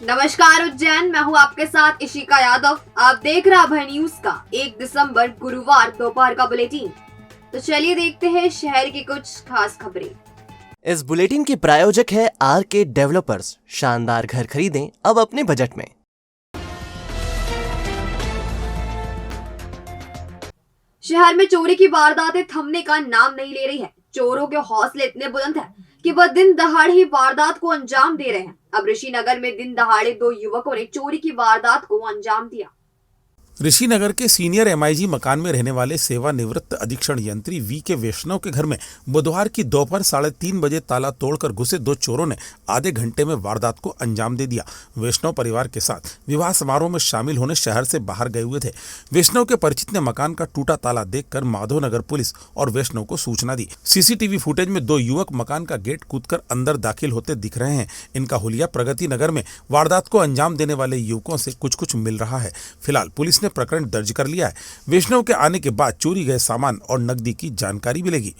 नमस्कार उज्जैन, मैं हूं आपके साथ इशिका यादव। आप देख रहे अभय न्यूज का 1 दिसंबर गुरुवार दोपहर का बुलेटिन। तो चलिए देखते हैं शहर की कुछ खास खबरें। इस बुलेटिन के प्रायोजक है आरके डेवलपर्स। शानदार घर खरीदें अब अपने बजट में। शहर में चोरी की वारदातें थमने का नाम नहीं ले रही है। चोरों के हौसले इतने बुलंद हैं कि वह दिन दहाड़े ही वारदात को अंजाम दे रहे हैं। अब ऋषिनगर में दिन दहाड़े 2 युवकों ने चोरी की वारदात को अंजाम दिया। ऋषिनगर के सीनियर एमआईजी मकान में रहने वाले सेवानिवृत्त अधीक्षण यंत्री वी के वैष्णव के घर में बुधवार की दोपहर 3:30 बजे ताला तोड़कर घुसे 2 चोरों ने आधे घंटे में वारदात को अंजाम दे दिया। वैष्णव परिवार के साथ विवाह समारोह में शामिल होने शहर से बाहर गए हुए थे। वैष्णव के परिचित ने मकान का टूटा ताला देखकर माधवनगर पुलिस और वैष्णव को सूचना दी। सीसीटीवी फुटेज में 2 युवक मकान का गेट कूदकर अंदर दाखिल होते दिख रहे हैं। इनका हुलिया प्रगति नगर में वारदात को अंजाम देने वाले युवकों से कुछ मिल रहा है। फिलहाल पुलिस ने प्रकरण दर्ज कर लिया है। वैष्णव के आने के बाद चोरी गए सामान और नकदी की जानकारी मिलेगी।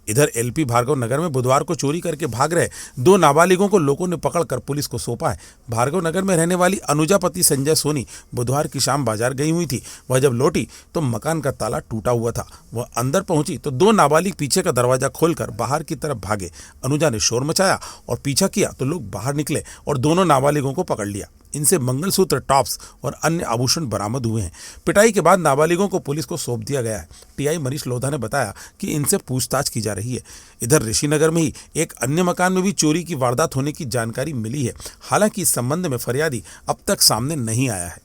इधर एलपी भार्गव नगर में बुधवार को चोरी करके भाग रहे 2 नाबालिगों को लोगों ने पकड़कर पुलिस को सौंपा है। भार्गव नगर में रहने वाली अनुजा पति संजय सोनी बुधवार की शाम बाजार गई हुई थी। वह जब लौटी तो मकान का ताला टूटा हुआ था। वह अंदर पहुंची तो 2 नाबालिग पीछे का दरवाजा खोलकर बाहर की तरफ भागे। अनुजा ने शोर मचाया और पीछा किया तो लोग बाहर निकले और दोनों नाबालिगों को पकड़ लिया। इनसे मंगलसूत्र, टॉप्स और अन्य आभूषण बरामद हुए हैं। पिटाई के बाद नाबालिगों को पुलिस को सौंप दिया गया है। टीआई मनीष लोधा ने बताया कि इनसे पूछताछ की जा रही है। इधर ऋषिनगर में ही एक अन्य मकान में भी चोरी की वारदात होने की जानकारी मिली है। हालांकि इस संबंध में फरियादी अब तक सामने नहीं आया है।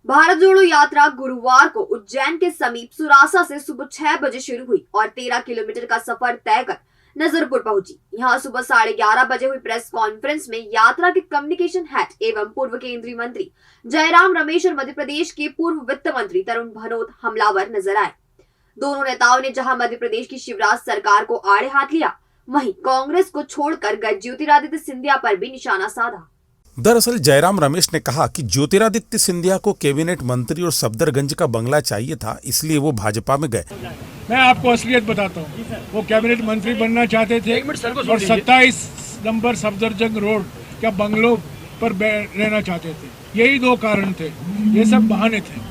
भारत जोड़ो यात्रा गुरुवार को उज्जैन के समीप सुरासा से सुबह 6 बजे शुरू हुई और 13 किलोमीटर का सफर तय कर नजरपुर पहुंची। यहां सुबह 11:30 बजे हुई प्रेस कॉन्फ्रेंस में यात्रा के कम्युनिकेशन हेड एवं पूर्व केंद्रीय मंत्री जयराम रमेश और मध्य प्रदेश के पूर्व वित्त मंत्री तरुण भनोत हमलावर नजर आए। दोनों नेताओं ने जहां मध्य प्रदेश की शिवराज सरकार को आड़े हाथ लिया, वहीं कांग्रेस को छोड़कर गए ज्योतिरादित्य सिंधिया पर भी निशाना साधा। दरअसल जयराम रमेश ने कहा कि ज्योतिरादित्य सिंधिया को कैबिनेट मंत्री और सफदरगंज का बंगला चाहिए था, इसलिए वो भाजपा में गए। मैं आपको असलियत बताता हूँ, वो कैबिनेट मंत्री बनना चाहते थे और 27 नंबर सफदरजंग रोड क्या बंगलों पर रहना चाहते थे। यही 2 कारण थे। ये सब बहाने थे,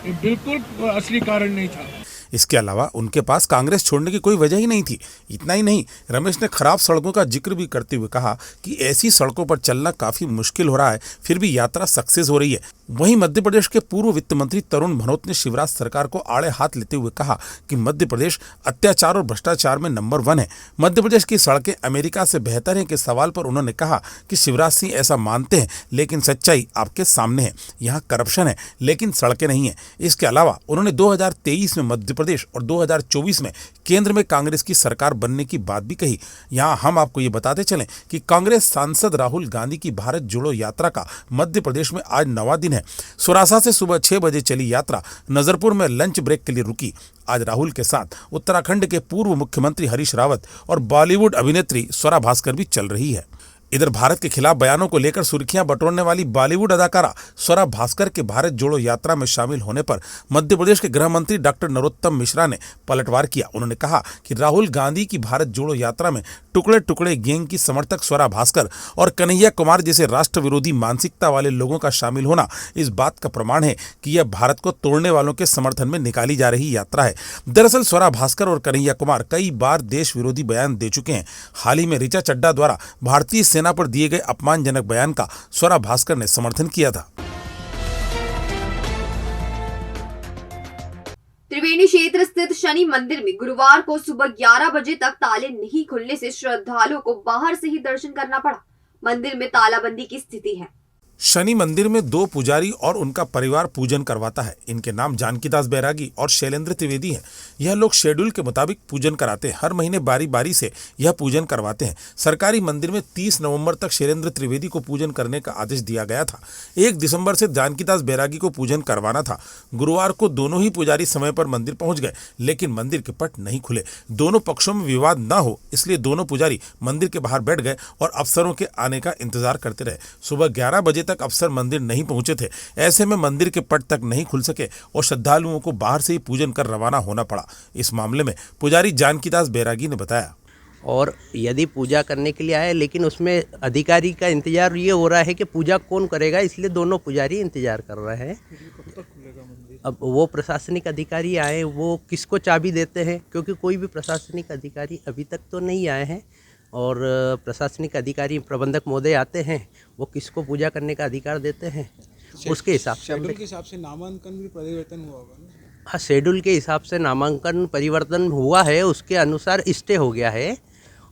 ये बिल्कुल असली कारण नहीं था। इसके अलावा उनके पास कांग्रेस छोड़ने की कोई वजह ही नहीं थी। इतना ही नहीं, रमेश ने खराब सड़कों का जिक्र भी करते हुए कहा कि ऐसी सड़कों पर चलना काफी मुश्किल हो रहा है, फिर भी यात्रा सक्सेस हो रही है। वहीं मध्य प्रदेश के पूर्व वित्त मंत्री तरुण भनोत ने शिवराज सरकार को आड़े हाथ लेते हुए कहा कि मध्य प्रदेश अत्याचार और भ्रष्टाचार में नंबर 1 है। मध्य प्रदेश की सड़कें अमेरिका से बेहतर हैं के सवाल पर उन्होंने कहा कि शिवराज सिंह ऐसा मानते हैं, लेकिन सच्चाई आपके सामने है। यहाँ करप्शन है लेकिन सड़कें नहीं है। इसके अलावा उन्होंने 2023 में मध्य प्रदेश और 2024 में केंद्र में कांग्रेस की सरकार बनने की बात भी कही। यहाँ हम आपको ये बताते चलें कि कांग्रेस सांसद राहुल गांधी की भारत जोड़ो यात्रा का मध्य प्रदेश में आज 9वां दिन है। सुरासा से सुबह 6 बजे चली यात्रा नजरपुर में लंच ब्रेक के लिए रुकी। आज राहुल के साथ उत्तराखंड के पूर्व मुख्यमंत्री हरीश रावत और बॉलीवुड अभिनेत्री स्वरा भास्कर भी चल रही है। इधर भारत के खिलाफ बयानों को लेकर सुर्खियां बटोरने वाली बॉलीवुड अदाकारा स्वरा भास्कर के भारत जोड़ो यात्रा में शामिल होने पर मध्य प्रदेश के गृह मंत्री डॉक्टर नरोत्तम मिश्रा ने पलटवार किया। उन्होंने कहा कि राहुल गांधी की भारत जोड़ो यात्रा में टुकड़े टुकड़े गैंग की समर्थक स्वरा भास्कर और कन्हैया कुमार जैसे राष्ट्र विरोधी मानसिकता वाले लोगों का शामिल होना इस बात का प्रमाण है कि यह भारत को तोड़ने वालों के समर्थन में निकाली जा रही यात्रा है। दरअसल स्वरा भास्कर और कन्हैया कुमार कई बार देश विरोधी बयान दे चुके हैं। हाल ही में ऋचा चड्ढा द्वारा भारतीय सेना पर दिए गए अपमानजनक बयान का स्वरा भास्कर ने समर्थन किया था। त्रिवेणी क्षेत्र स्थित शनि मंदिर में गुरुवार को सुबह 11 बजे तक ताले नहीं खुलने से श्रद्धालुओं को बाहर से ही दर्शन करना पड़ा। मंदिर में तालाबंदी की स्थिति है। शनि मंदिर में 2 पुजारी और उनका परिवार पूजन करवाता है। इनके नाम जानकीदास बैरागी और शैलेंद्र त्रिवेदी हैं। यह लोग शेड्यूल के मुताबिक पूजन कराते हैं। हर महीने बारी बारी से यह पूजन करवाते हैं। सरकारी मंदिर में 30 नवंबर तक शैलेंद्र त्रिवेदी को पूजन करने का आदेश दिया गया था। 1 दिसंबर से जानकीदास बैरागी को पूजन करवाना था। गुरुवार को दोनों ही पुजारी समय पर मंदिर पहुंच गए, लेकिन मंदिर के पट नहीं खुले। दोनों पक्षों में विवाद न हो इसलिए दोनों पुजारी मंदिर के बाहर बैठ गए और अफसरों के आने का इंतजार करते रहे। सुबह 11 बजे तक अफसर मंदिर नहीं पहुंचे थे। ऐसे में मंदिर के पट तक नहीं खुल सके और श्रद्धालुओं को बाहर से ही पूजन कर रवाना होना पड़ा। इस मामले में पुजारी जानकीदास बैरागी ने बताया, और यदि पूजा करने के लिए आए, लेकिन उसमें अधिकारी का इंतज़ार ये हो रहा है कि पूजा कौन करेगा, इसलिए दोनों पुजारी इंतज़ार कर रहे हैं। अब वो प्रशासनिक अधिकारी आए, वो किसको चाबी देते हैं, क्योंकि कोई भी प्रशासनिक अधिकारी अभी तक तो नहीं आए हैं। और प्रशासनिक अधिकारी प्रबंधक महोदय आते हैं, वो किसको पूजा करने का अधिकार देते हैं, उसके हिसाब से। शेड्यूल के हिसाब से नामांकन भी परिवर्तन हुआ होगा ना? हाँ, शेड्यूल के हिसाब से नामांकन परिवर्तन हुआ है, उसके अनुसार स्टे हो गया है।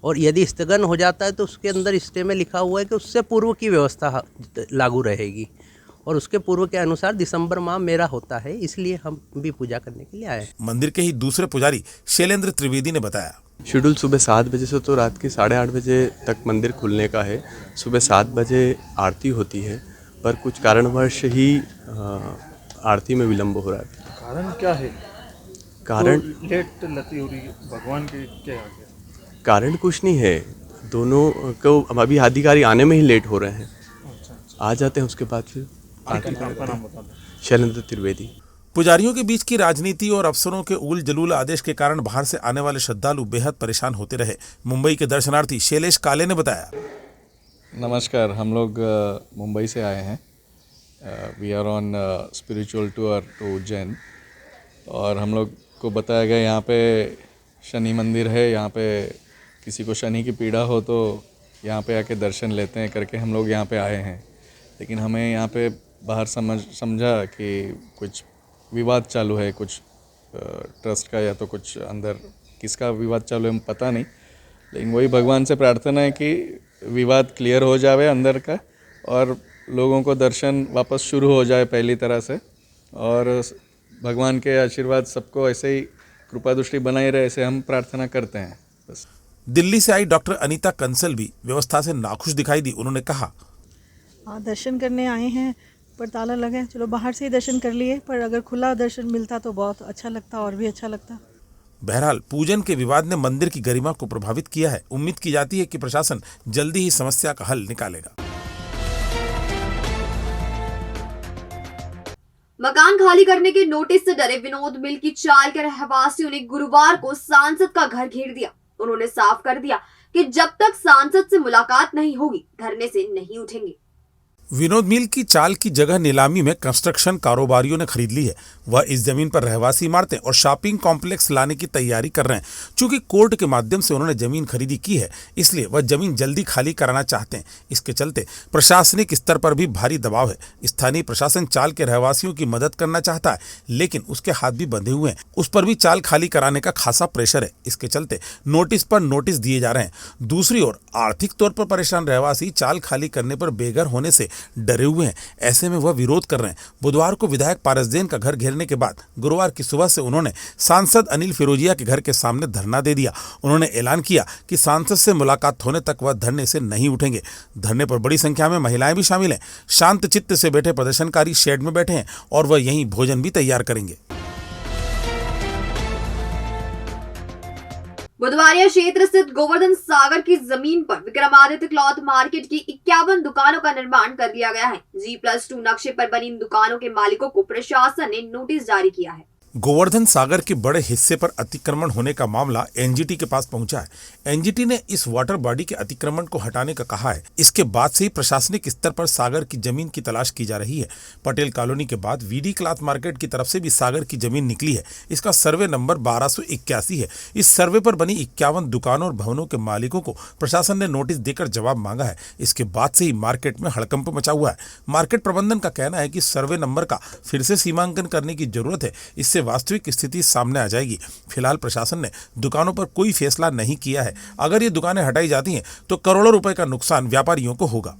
और यदि स्थगन हो जाता है तो उसके अंदर स्टे में लिखा हुआ है कि उससे पूर्व की व्यवस्था लागू रहेगी, और उसके पूर्व के अनुसार दिसंबर माह मेरा होता है, इसलिए हम भी पूजा करने के लिए आए हैं। मंदिर के ही दूसरे पुजारी शैलेंद्र त्रिवेदी ने बताया, शेड्यूल सुबह 7 बजे से तो रात के 8:30 बजे तक मंदिर खुलने का है। सुबह 7 बजे आरती होती है, पर कुछ कारणवश ही आरती में विलम्ब हो रहा है। कारण क्या है? कारण तो लेट लती हो रही है, भगवान के क्या आगे? कारण कुछ नहीं है, दोनों को अभी अधिकारी आने में ही लेट हो रहे हैं। आ जाते हैं उसके बाद फिर आरती आपका नाम बता दो। शैलेंद्र त्रिवेदी। पुजारियों के बीच की राजनीति और अफसरों के उल जलूल आदेश के कारण बाहर से आने वाले श्रद्धालु बेहद परेशान होते रहे। मुंबई के दर्शनार्थी शैलेश काले ने बताया, नमस्कार, हम लोग मुंबई से आए हैं। We are on spiritual tour to Ujjain, और हम लोग को बताया गया यहाँ पे शनि मंदिर है, यहाँ पे किसी को शनि की पीड़ा हो तो यहाँ पे आके दर्शन लेते हैं करके हम लोग यहाँ पे आए हैं। लेकिन हमें यहाँ पे बाहर समझा कि कुछ विवाद चालू है, कुछ ट्रस्ट का या तो कुछ अंदर किसका विवाद चालू है पता नहीं। लेकिन वही भगवान से प्रार्थना है कि विवाद क्लियर हो जाए अंदर का, और लोगों को दर्शन वापस शुरू हो जाए पहली तरह से, और भगवान के आशीर्वाद सबको ऐसे ही कृपा दृष्टि बनाई रहे, ऐसे हम प्रार्थना करते हैं बस। दिल्ली से आई डॉक्टर अनीता कंसल भी व्यवस्था से नाखुश दिखाई दी। उन्होंने कहा, दर्शन करने आए हैं पर ताला लगा है, चलो बाहर से ही दर्शन कर लिए, पर अगर खुला दर्शन मिलता तो बहुत अच्छा लगता, और भी अच्छा लगता। बहरहाल पूजन के विवाद ने मंदिर की गरिमा को प्रभावित किया है। उम्मीद की जाती है कि प्रशासन जल्दी ही समस्या का हल निकालेगा। मकान खाली करने के नोटिस से डरे विनोद मिल की चाल के रहवासियों ने गुरुवार को सांसद का घर घेर दिया। उन्होंने साफ कर दिया कि जब तक सांसद से मुलाकात नहीं होगी, धरने से नहीं उठेंगे। विनोद मिल की चाल की जगह नीलामी में कंस्ट्रक्शन कारोबारियों ने खरीद ली है। वह इस जमीन पर रहवासी इमारतें और शॉपिंग कॉम्प्लेक्स लाने की तैयारी कर रहे हैं। चूंकि कोर्ट के माध्यम से उन्होंने जमीन खरीदी की है, इसलिए वह जमीन जल्दी खाली कराना चाहते हैं। इसके चलते प्रशासनिक स्तर पर भी भारी दबाव है। स्थानीय प्रशासन चाल के रहवासियों की मदद करना चाहता है, लेकिन उसके हाथ भी बंधे हुए हैं। उस पर भी चाल खाली कराने का खासा प्रेशर है। इसके चलते नोटिस पर नोटिस दिए जा रहे हैं। दूसरी ओर आर्थिक तौर पर परेशान रहवासी चाल खाली करने पर बेघर होने से डरे हुए हैं। ऐसे में वह विरोध कर रहे हैं। बुधवार को विधायक पारस जैन का घर घेरने के बाद गुरुवार की सुबह से उन्होंने सांसद अनिल फिरोजिया के घर के सामने धरना दे दिया। उन्होंने ऐलान किया कि सांसद से मुलाकात होने तक वह धरने से नहीं उठेंगे। धरने पर बड़ी संख्या में महिलाएं भी शामिल हैं। शांत चित्त से बैठे प्रदर्शनकारी शेड में बैठे हैं और वह यहीं भोजन भी तैयार करेंगे। बुधवारिया क्षेत्र स्थित गोवर्धन सागर की जमीन पर विक्रमादित्य क्लॉथ मार्केट की 51 दुकानों का निर्माण कर दिया गया है। G+2 नक्शे पर बनी इन दुकानों के मालिकों को प्रशासन ने नोटिस जारी किया है। गोवर्धन सागर के बड़े हिस्से पर अतिक्रमण होने का मामला एनजीटी के पास पहुंचा है। एनजीटी ने इस वाटर बॉडी के अतिक्रमण को हटाने का कहा है। इसके बाद से ही प्रशासनिक स्तर पर सागर की जमीन की तलाश की जा रही है। पटेल कॉलोनी के बाद वीडी क्लॉथ मार्केट की तरफ से भी सागर की जमीन निकली है। इसका सर्वे नंबर 1281 है। इस सर्वे पर बनी 51 दुकानों और भवनों के मालिकों को प्रशासन ने नोटिस देकर जवाब मांगा है। इसके बाद से ही मार्केट में हड़कंप मचा हुआ है। मार्केट प्रबंधन का कहना है कि सर्वे नंबर का फिर से सीमांकन करने की जरूरत है। इससे वास्तविक स्थिति सामने आ जाएगी। फिलहाल प्रशासन ने दुकानों पर कोई फैसला नहीं किया है। अगर ये दुकानें हटाई जाती हैं तो करोड़ों रुपए का नुकसान व्यापारियों को होगा।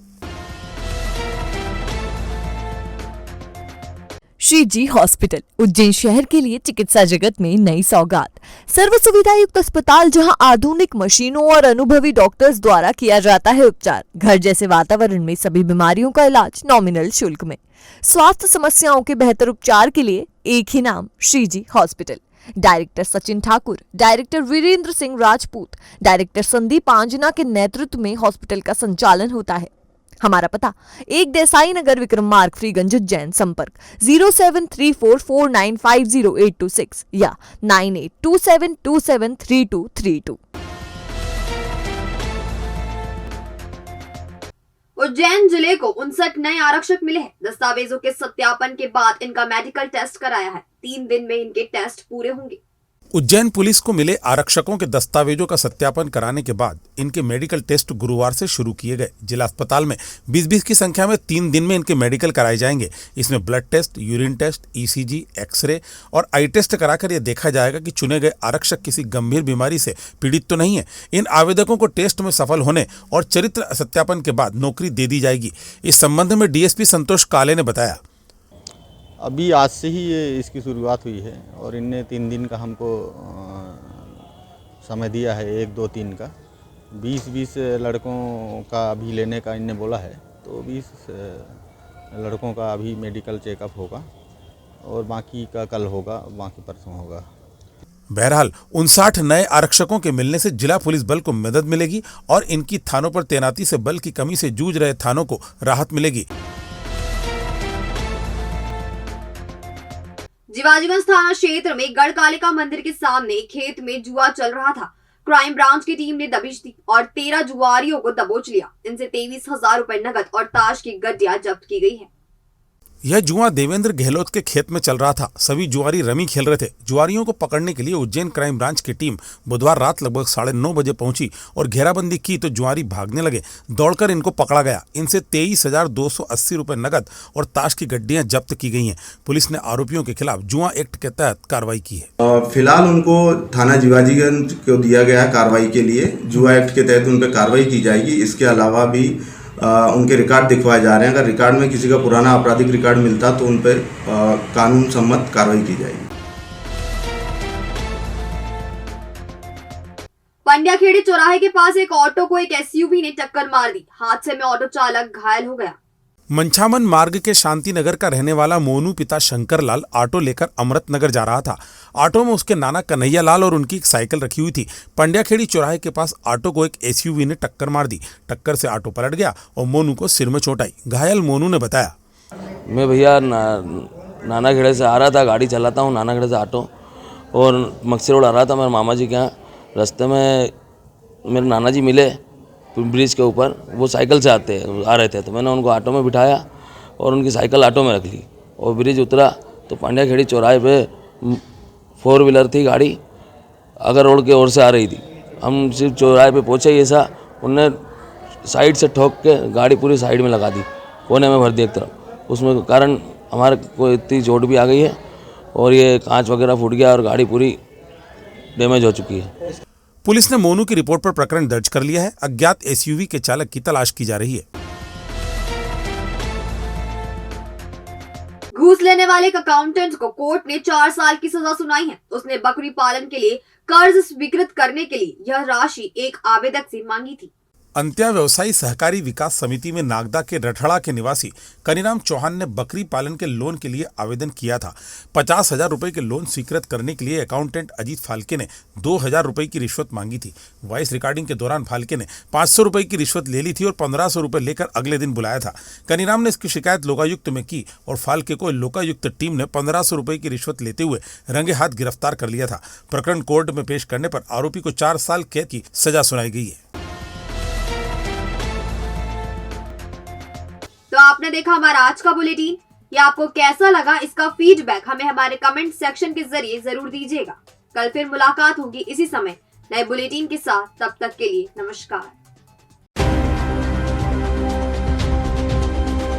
श्री जी हॉस्पिटल उज्जैन शहर के लिए चिकित्सा जगत में नई सौगात। सर्व सुविधा युक्त अस्पताल जहां आधुनिक मशीनों और अनुभवी डॉक्टर्स द्वारा किया जाता है उपचार। घर जैसे वातावरण में सभी बीमारियों का इलाज नॉमिनल शुल्क में। स्वास्थ्य समस्याओं के बेहतर उपचार के लिए एक ही नाम, Shri ji hospital. Director Sachin Thakur, director Virendra Singh Rajput, director Sandeep Anjana के नेतृत्व में हॉस्पिटल का संचालन होता है। हमारा पता 1 देसाई नगर, विक्रम मार्ग, फ्रीगंज, उज्जैन। संपर्क 0734495086 या 9827273232। उज्जैन जिले को 59 नए आरक्षक मिले हैं। दस्तावेजों के सत्यापन के बाद इनका मेडिकल टेस्ट कराया है। 3 दिन में इनके टेस्ट पूरे होंगे। उज्जैन पुलिस को मिले आरक्षकों के दस्तावेजों का सत्यापन कराने के बाद इनके मेडिकल टेस्ट गुरुवार से शुरू किए गए। जिला अस्पताल में 20-20 की संख्या में 3 दिन में इनके मेडिकल कराए जाएंगे। इसमें blood test, urine test, ECG, x ray और आई टेस्ट कराकर यह देखा जाएगा कि चुने गए आरक्षक किसी गंभीर बीमारी से पीड़ित तो नहीं है। इन आवेदकों को टेस्ट में सफल होने और चरित्र सत्यापन के बाद नौकरी दे दी जाएगी। इस संबंध में डीएसपी संतोष काले ने बताया, अभी आज से ही ये इसकी शुरुआत हुई है और इनने 3 दिन का हमको समय दिया है, 1, 2, 3 का। 20 लड़कों का अभी लेने का इनने बोला है, तो 20 लड़कों का अभी मेडिकल चेकअप होगा और बाकी का कल होगा, बाकी परसों होगा। बहरहाल 59 नए आरक्षकों के मिलने से जिला पुलिस बल को मदद मिलेगी और इनकी थानों पर तैनाती से बल की कमी से जूझ रहे थानों को राहत मिलेगी। जीवाजीगंज थाना क्षेत्र में गढ़कालिका मंदिर के सामने खेत में जुआ चल रहा था। क्राइम ब्रांच की टीम ने दबिश दी और 13 जुआरियों को दबोच लिया। इनसे 23,000 रुपए नकद और ताश की गड्डियां जब्त की गई है। यह जुआ देवेंद्र गहलोत के खेत में चल रहा था। सभी जुआरी रमी खेल रहे थे। जुआरियों को पकड़ने के लिए उज्जैन क्राइम ब्रांच की टीम बुधवार रात लगभग 9:30 बजे पहुंची और घेराबंदी की तो जुआरी भागने लगे। दौड़कर इनको पकड़ा गया। इनसे 23,280 रुपए नकद और ताश की गड्डियां जब्त की गई हैं। पुलिस ने आरोपियों के खिलाफ जुआ एक्ट के तहत कार्रवाई की है। फिलहाल उनको थाना जीवाजीगंज को दिया गया है कार्रवाई के लिए। जुआ एक्ट के तहत उन पर कार्रवाई की जाएगी। इसके अलावा भी उनके रिकॉर्ड दिखवाए जा रहे हैं। अगर रिकॉर्ड में किसी का पुराना आपराधिक रिकॉर्ड मिलता तो उन पर कानून सम्मत कार्रवाई की जाएगी। पंड्याखेड़ी चौराहे के पास एक ऑटो को एक एसयूवी ने टक्कर मार दी। हादसे में ऑटो चालक घायल हो गया। मंछामन मार्ग के शांति नगर का रहने वाला मोनू पिता शंकरलाल ऑटो लेकर अमृतनगर जा रहा था। ऑटो में उसके नाना कन्हैया लाल और उनकी एक साइकिल रखी हुई थी। पंड्याखेड़ी चौराहे के पास ऑटो को एक एसयूवी ने टक्कर मार दी। टक्कर से ऑटो पलट गया और मोनू को सिर में चोट आई। घायल मोनू ने बताया, मैं भैया नाना खेड़े से आ रहा था, गाड़ी चलाता हूँ नाना खेड़े से ऑटो, और मक्सी रोड आ रहा था मेरे मामा जी के यहाँ। रास्ते में मेरे नाना जी मिले ब्रिज के ऊपर। वो साइकिल से आ रहे थे, तो मैंने उनको ऑटो में बिठाया और उनकी साइकिल ऑटो में रख ली और ब्रिज उतरा तो पंड्याखेड़ी चौराहे पे 4 व्हीलर थी गाड़ी, अगर रोड के ओर से आ रही थी। हम सिर्फ चौराहे पे पहुँचे, ये सा उनने साइड से ठोक के गाड़ी पूरी साइड में लगा दी, कोने में भर दी एक तरफ। उसमें कारण हमारे को इतनी चोट भी आ गई है और ये कांच वगैरह फूट गया और गाड़ी पूरी डैमेज हो चुकी है। पुलिस ने मोनू की रिपोर्ट पर प्रकरण दर्ज कर लिया है। अज्ञात एसयूवी के चालक की तलाश की जा रही है। घूस लेने वाले एक अकाउंटेंट को कोर्ट ने 4 साल की सजा सुनाई है। उसने बकरी पालन के लिए कर्ज स्वीकृत करने के लिए यह राशि एक आवेदक से मांगी थी। अंत्या व्यवसायी सहकारी विकास समिति में नागदा के रठड़ा के निवासी कनीराम चौहान ने बकरी पालन के लोन के लिए आवेदन किया था। 50,000 रुपए के लोन स्वीकृत करने के लिए अकाउंटेंट अजीत फाल्के ने 2,000 रुपए की रिश्वत मांगी थी। वॉइस रिकॉर्डिंग के दौरान फाल्के ने 500 रुपए की रिश्वत ले ली थी और 1,500 रुपए लेकर अगले दिन बुलाया था। कनीराम ने इसकी शिकायत लोकायुक्त में की और फाल्के को लोकायुक्त टीम ने 1,500 रुपए की रिश्वत लेते हुए रंगे हाथ गिरफ्तार कर लिया था। प्रकरण कोर्ट में पेश करने पर आरोपी को 4 साल कैद की सजा सुनाई गई है। तो आपने देखा हमारा आज का बुलेटिन। ये आपको कैसा लगा, इसका फीडबैक हमें हमारे कमेंट सेक्शन के जरिए जरूर दीजिएगा। कल फिर मुलाकात होगी इसी समय नए बुलेटिन के साथ। तब तक के लिए नमस्कार।